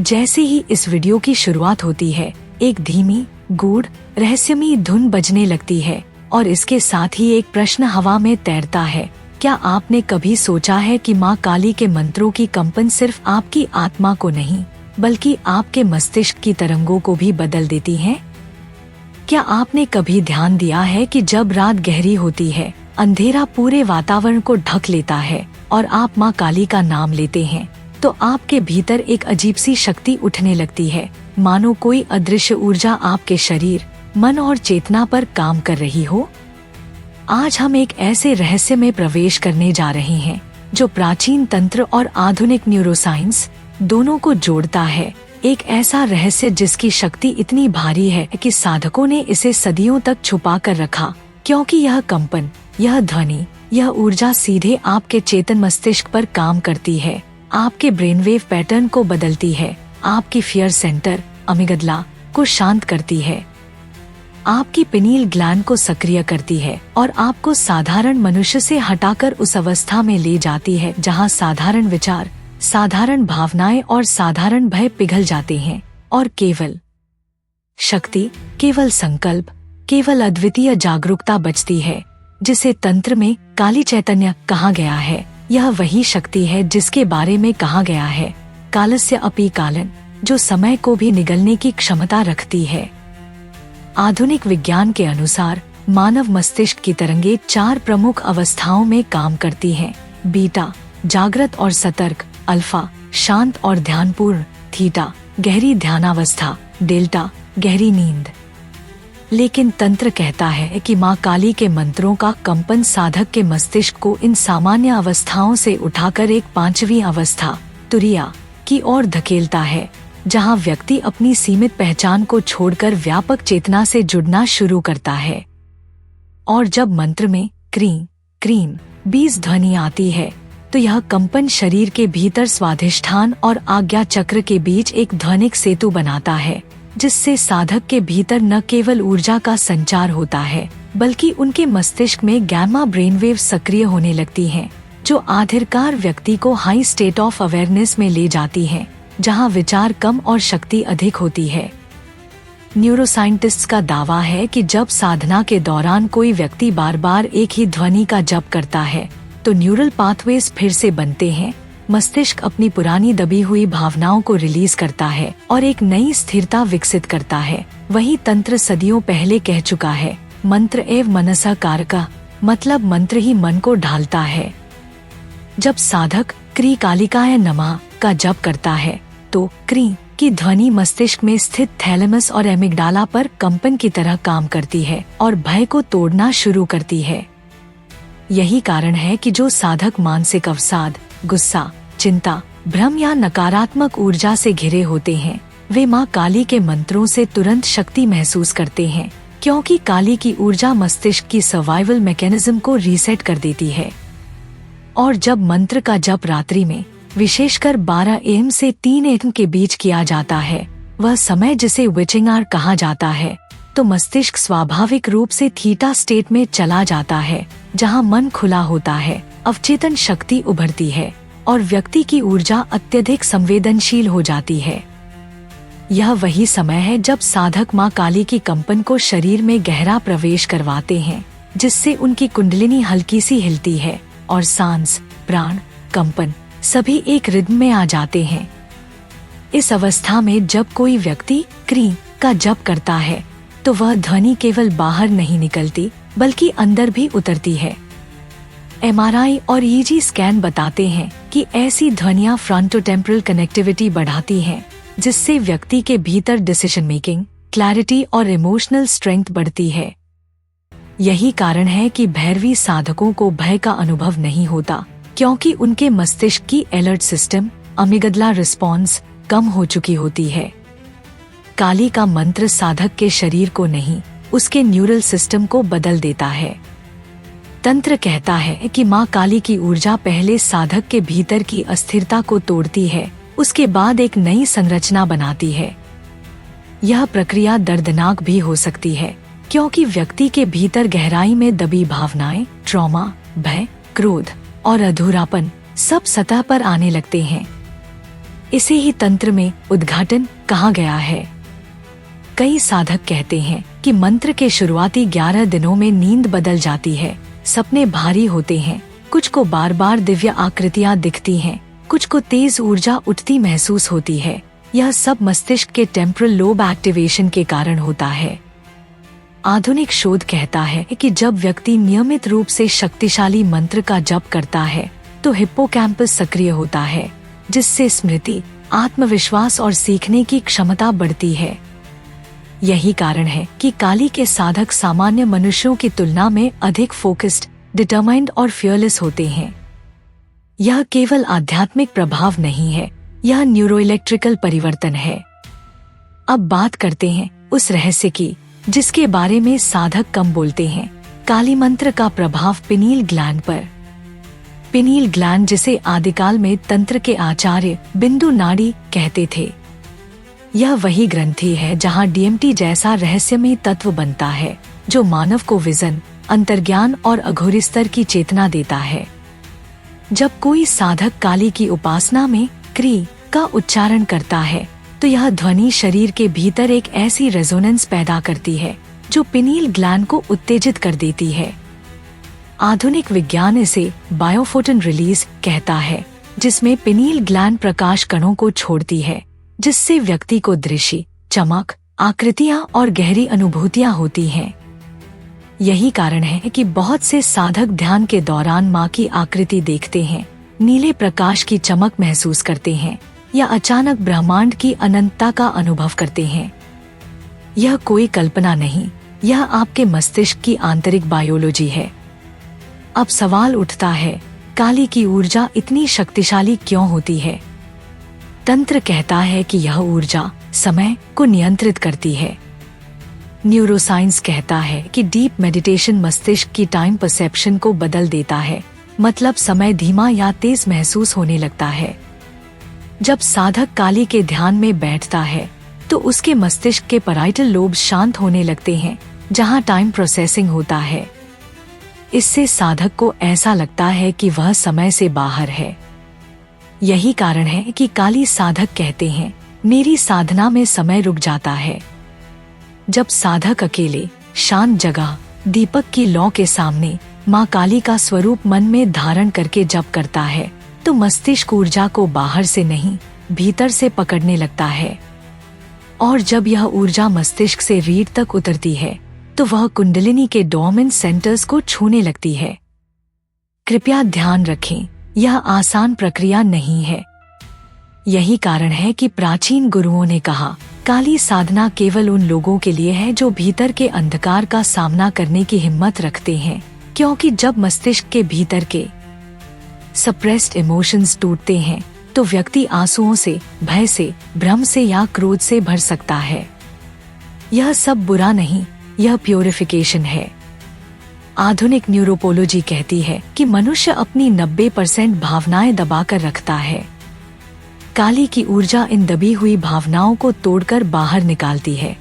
जैसे ही इस वीडियो की शुरुआत होती है, एक धीमी, गूढ़, रहस्यमयी धुन बजने लगती है और इसके साथ ही एक प्रश्न हवा में तैरता है। क्या आपने कभी सोचा है कि माँ काली के मंत्रों की कंपन सिर्फ आपकी आत्मा को नहीं, बल्कि आपके मस्तिष्क की तरंगों को भी बदल देती है? क्या आपने कभी ध्यान दिया है कि जब रात गहरी होती है, अंधेरा पूरे वातावरण को ढक लेता है और आप माँ काली का नाम लेते हैं, तो आपके भीतर एक अजीब सी शक्ति उठने लगती है, मानो कोई अदृश्य ऊर्जा आपके शरीर, मन और चेतना पर काम कर रही हो। आज हम एक ऐसे रहस्य में प्रवेश करने जा रहे हैं जो प्राचीन तंत्र और आधुनिक न्यूरोसाइंस दोनों को जोड़ता है। एक ऐसा रहस्य जिसकी शक्ति इतनी भारी है कि साधकों ने इसे सदियों तक छुपा कर रखा, क्योंकि यह कंपन, यह ध्वनि, यह ऊर्जा सीधे आपके चेतन मस्तिष्क पर काम करती है, आपके ब्रेनवेव पैटर्न को बदलती है, आपकी फियर सेंटर अमिगडला को शांत करती है, आपकी पिनील ग्लैंड को सक्रिय करती है और आपको साधारण मनुष्य से हटाकर उस अवस्था में ले जाती है जहां साधारण विचार, साधारण भावनाएं और साधारण भय पिघल जाते हैं और केवल शक्ति, केवल संकल्प, केवल अद्वितीय जागरूकता बचती है, जिसे तंत्र में काली चैतन्य कहा गया है। यह वही शक्ति है जिसके बारे में कहा गया है, कालस्य अपि कालन, जो समय को भी निगलने की क्षमता रखती है। आधुनिक विज्ञान के अनुसार मानव मस्तिष्क की तरंगे 4 प्रमुख अवस्थाओं में काम करती हैं: बीटा, जागृत और सतर्क; अल्फा, शांत और ध्यानपूर्ण; थीटा, गहरी ध्यानावस्था; डेल्टा, गहरी नींद। लेकिन तंत्र कहता है कि माँ काली के मंत्रों का कंपन साधक के मस्तिष्क को इन सामान्य अवस्थाओं से उठाकर एक 5वीं अवस्था, तुरिया, की ओर धकेलता है, जहां व्यक्ति अपनी सीमित पहचान को छोड़कर व्यापक चेतना से जुड़ना शुरू करता है। और जब मंत्र में क्रीं क्रीं बीज ध्वनि आती है, तो यह कंपन शरीर के भीतर स्वाधिष्ठान और आज्ञा चक्र के बीच एक ध्वनिक सेतु बनाता है, जिससे साधक के भीतर न केवल ऊर्जा का संचार होता है, बल्कि उनके मस्तिष्क में गैमा ब्रेनवेव सक्रिय होने लगती हैं, जो आखिरकार व्यक्ति को हाई स्टेट ऑफ अवेयरनेस में ले जाती हैं, जहां विचार कम और शक्ति अधिक होती है। न्यूरोसाइंटिस्ट्स का दावा है कि जब साधना के दौरान कोई व्यक्ति बार बार एक ही ध्वनि का जप करता है, तो न्यूरल पाथवेज फिर से बनते हैं, मस्तिष्क अपनी पुरानी दबी हुई भावनाओं को रिलीज करता है और एक नई स्थिरता विकसित करता है। वही तंत्र सदियों पहले कह चुका है, मंत्र एव मनसा कारका, मतलब मंत्र ही मन को ढालता है। जब साधक क्री कालिकाय नमः का जप करता है, तो क्री की ध्वनि मस्तिष्क में स्थित थैलेमस और एमिगडाला पर कंपन की तरह काम करती है और भय को तोड़ना शुरू करती है। यही कारण है कि जो साधक मानसिक अवसाद, गुस्सा, चिंता, भ्रम या नकारात्मक ऊर्जा से घिरे होते हैं, वे माँ काली के मंत्रों से तुरंत शक्ति महसूस करते हैं, क्योंकि काली की ऊर्जा मस्तिष्क की सर्वाइवल मैकेनिज्म को रीसेट कर देती है। और जब मंत्र का जप रात्रि में विशेषकर 12 AM से 3 AM के बीच किया जाता है, वह समय जिसे विचिंग आवर कहा जाता है, तो मस्तिष्क स्वाभाविक रूप से थीटा स्टेट में चला जाता है, जहां मन खुला होता है, अवचेतन शक्ति उभरती है और व्यक्ति की ऊर्जा अत्यधिक संवेदनशील हो जाती है। यह वही समय है जब साधक माँ काली की कंपन को शरीर में गहरा प्रवेश करवाते हैं, जिससे उनकी कुंडलिनी हल्की सी हिलती है और सांस, प्राण, कंपन सभी एक रिद्म में आ जाते हैं। इस अवस्था में जब कोई व्यक्ति क्री का जप करता है, तो वह ध्वनि केवल बाहर नहीं निकलती, बल्कि अंदर भी उतरती है। MRI और EEG स्कैन बताते हैं कि ऐसी ध्वनियां फ्रंटोटेम्पोरल कनेक्टिविटी बढ़ाती हैं, जिससे व्यक्ति के भीतर डिसीजन मेकिंग, क्लैरिटी और इमोशनल स्ट्रेंथ बढ़ती है। यही कारण है कि भैरवी साधकों को भय का अनुभव नहीं होता, क्योंकि उनके मस्तिष्क की अलर्ट सिस्टम, अमिगडला रिस्पॉन्स कम हो चुकी होती है। काली का मंत्र साधक के शरीर को नहीं, उसके न्यूरल सिस्टम को बदल देता है। तंत्र कहता है कि माँ काली की ऊर्जा पहले साधक के भीतर की अस्थिरता को तोड़ती है, उसके बाद एक नई संरचना बनाती है। यह प्रक्रिया दर्दनाक भी हो सकती है, क्योंकि व्यक्ति के भीतर गहराई में दबी भावनाएं, ट्रॉमा, भय, क्रोध और अधूरापन सब सतह पर आने लगते हैं। इसे ही तंत्र में उद्घाटन कहा गया है। कई साधक कहते हैं कि मंत्र के शुरुआती 11 दिनों में नींद बदल जाती है, सपने भारी होते हैं, कुछ को बार बार दिव्य आकृतियां दिखती हैं, कुछ को तेज ऊर्जा उठती महसूस होती है। यह सब मस्तिष्क के टेम्पोरल लोब एक्टिवेशन के कारण होता है। आधुनिक शोध कहता है कि जब व्यक्ति नियमित रूप से शक्तिशाली मंत्र का जप करता है तो हिप्पोकैम्पस सक्रिय होता है, जिससे स्मृति, आत्मविश्वास और सीखने की क्षमता बढ़ती है। यही कारण है कि काली के साधक सामान्य मनुष्यों की तुलना में अधिक फोकस्ड, डिटरमाइंड और फियरलेस होते हैं। यह केवल आध्यात्मिक प्रभाव नहीं है, यह न्यूरोइलेक्ट्रिकल परिवर्तन है। अब बात करते हैं उस रहस्य की जिसके बारे में साधक कम बोलते हैं, काली मंत्र का प्रभाव पिनील ग्लैंड पर। पिनील ग्लैंड, जिसे आदिकाल में तंत्र के आचार्य बिंदु नाड़ी कहते थे, यह वही ग्रंथि है जहां डीएमटी जैसा रहस्यमय तत्व बनता है जो मानव को विजन, अंतर्ज्ञान और अघोरी स्तर की चेतना देता है। जब कोई साधक काली की उपासना में क्री का उच्चारण करता है तो यह ध्वनि शरीर के भीतर एक ऐसी रेजोनेंस पैदा करती है जो पिनील ग्लैंड को उत्तेजित कर देती है। आधुनिक विज्ञान इसे बायोफोटन रिलीज कहता है, जिसमें पिनील ग्लैंड प्रकाश कणों को छोड़ती है, जिससे व्यक्ति को दृश्य, चमक, आकृतियां और गहरी अनुभूतियां होती हैं। यही कारण है कि बहुत से साधक ध्यान के दौरान मां की आकृति देखते हैं, नीले प्रकाश की चमक महसूस करते हैं या अचानक ब्रह्मांड की अनंतता का अनुभव करते हैं। यह कोई कल्पना नहीं, यह आपके मस्तिष्क की आंतरिक बायोलॉजी है। अब सवाल उठता है, काली की ऊर्जा इतनी शक्तिशाली क्यों होती है? तंत्र कहता है कि यह ऊर्जा समय को नियंत्रित करती है। न्यूरोसाइंस कहता है कि डीप मेडिटेशन मस्तिष्क की टाइम परसेप्शन को बदल देता है, मतलब समय धीमा या तेज महसूस होने लगता है। जब साधक काली के ध्यान में बैठता है तो उसके मस्तिष्क के पैराइटल लोब शांत होने लगते हैं, जहां टाइम प्रोसेसिंग होता है। इससे साधक को ऐसा लगता है कि वह समय से बाहर है। यही कारण है कि काली साधक कहते हैं, मेरी साधना में समय रुक जाता है। जब साधक अकेले शांत जगह दीपक की लौ के सामने मां काली का स्वरूप मन में धारण करके जप करता है तो मस्तिष्क ऊर्जा को बाहर से नहीं, भीतर से पकड़ने लगता है। और जब यह ऊर्जा मस्तिष्क से रीढ़ तक उतरती है तो वह कुंडलिनी के डोर्मेंट सेंटर्स को छूने लगती है। कृपया ध्यान रखें, यह आसान प्रक्रिया नहीं है। यही कारण है कि प्राचीन गुरुओं ने कहा, काली साधना केवल उन लोगों के लिए है जो भीतर के अंधकार का सामना करने की हिम्मत रखते हैं, क्योंकि जब मस्तिष्क के भीतर के सप्रेस्ड इमोशंस टूटते हैं तो व्यक्ति आंसुओं से, भय से, भ्रम से या क्रोध से भर सकता है। यह सब बुरा नहीं, यह प्योरिफिकेशन है। आधुनिक न्यूरोपोलॉजी कहती है कि मनुष्य अपनी 90% भावनाएं दबाकर रखता है। काली की ऊर्जा इन दबी हुई भावनाओं को तोड़कर बाहर निकालती है।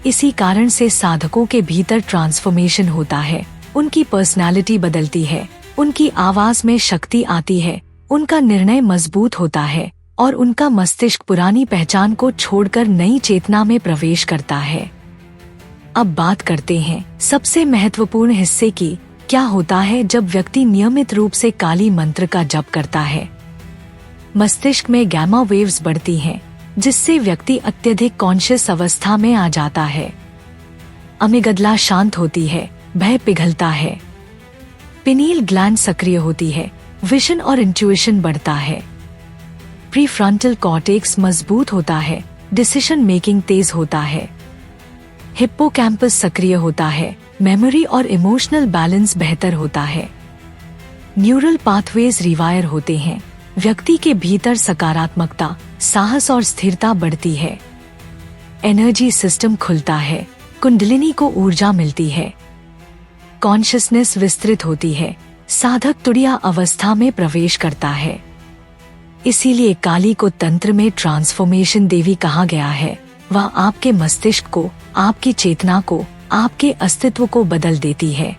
इसी कारण से साधकों के भीतर ट्रांसफॉर्मेशन होता है, उनकी पर्सनालिटी बदलती है, उनकी आवाज में शक्ति आती है, उनका निर्णय मजबूत होता है और उनका मस्तिष्क पुरानी पहचान को छोड़कर नई चेतना में प्रवेश करता है। अब बात करते हैं सबसे महत्वपूर्ण हिस्से की, क्या होता है जब व्यक्ति नियमित रूप से काली मंत्र का जप करता है? मस्तिष्क में गैमा वेव्स बढ़ती हैं, जिससे व्यक्ति अत्यधिक कॉन्शियस अवस्था में आ जाता है। अमिगडला शांत होती है, भय पिघलता है, पिनील ग्लैंड सक्रिय होती है, विजन और इंट्यूशन बढ़ता है, प्रीफ्रंटल कॉर्टेक्स मजबूत होता है, डिसीजन मेकिंग तेज होता है, हिप्पोकैम्पस सक्रिय होता है, मेमोरी और इमोशनल बैलेंस बेहतर होता है, न्यूरल पाथवेज रिवायर होते हैं, व्यक्ति के भीतर सकारात्मकता, साहस और स्थिरता बढ़ती है, एनर्जी सिस्टम खुलता है, कुंडलिनी को ऊर्जा मिलती है, कॉन्शियसनेस विस्तृत होती है, साधक तुड़िया अवस्था में प्रवेश करता है। इसीलिए काली को तंत्र में ट्रांसफॉर्मेशन देवी कहा गया है। वह आपके मस्तिष्क को, आपकी चेतना को, आपके अस्तित्व को बदल देती है।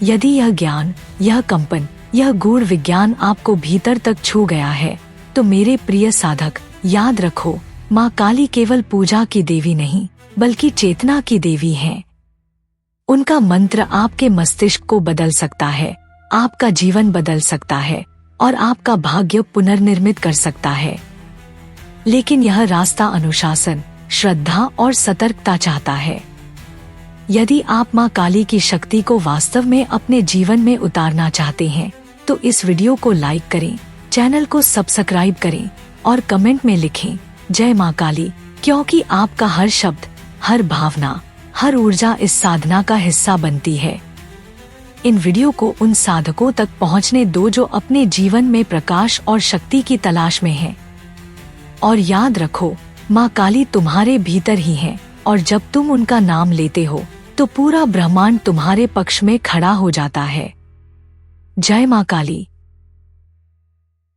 यदि यह ज्ञान, यह कंपन, यह गूढ़ विज्ञान आपको भीतर तक छू गया है तो मेरे प्रिय साधक, याद रखो, माँ काली केवल पूजा की देवी नहीं बल्कि चेतना की देवी है। उनका मंत्र आपके मस्तिष्क को बदल सकता है, आपका जीवन बदल सकता है और आपका भाग्य पुनर्निर्मित कर सकता है। लेकिन यह रास्ता अनुशासन, श्रद्धा और सतर्कता चाहता है। यदि आप माँ काली की शक्ति को वास्तव में अपने जीवन में उतारना चाहते हैं तो इस वीडियो को लाइक करें, चैनल को सब्सक्राइब करें और कमेंट में लिखें जय माँ काली, क्योंकि आपका हर शब्द, हर भावना, हर ऊर्जा इस साधना का हिस्सा बनती है। इन वीडियो को उन साधकों तक पहुंचने दो जो अपने जीवन में प्रकाश और शक्ति की तलाश में हैं। और याद रखो, माँ काली तुम्हारे भीतर ही है और जब तुम उनका नाम लेते हो तो पूरा ब्रह्मांड तुम्हारे पक्ष में खड़ा हो जाता है। जय माँ काली।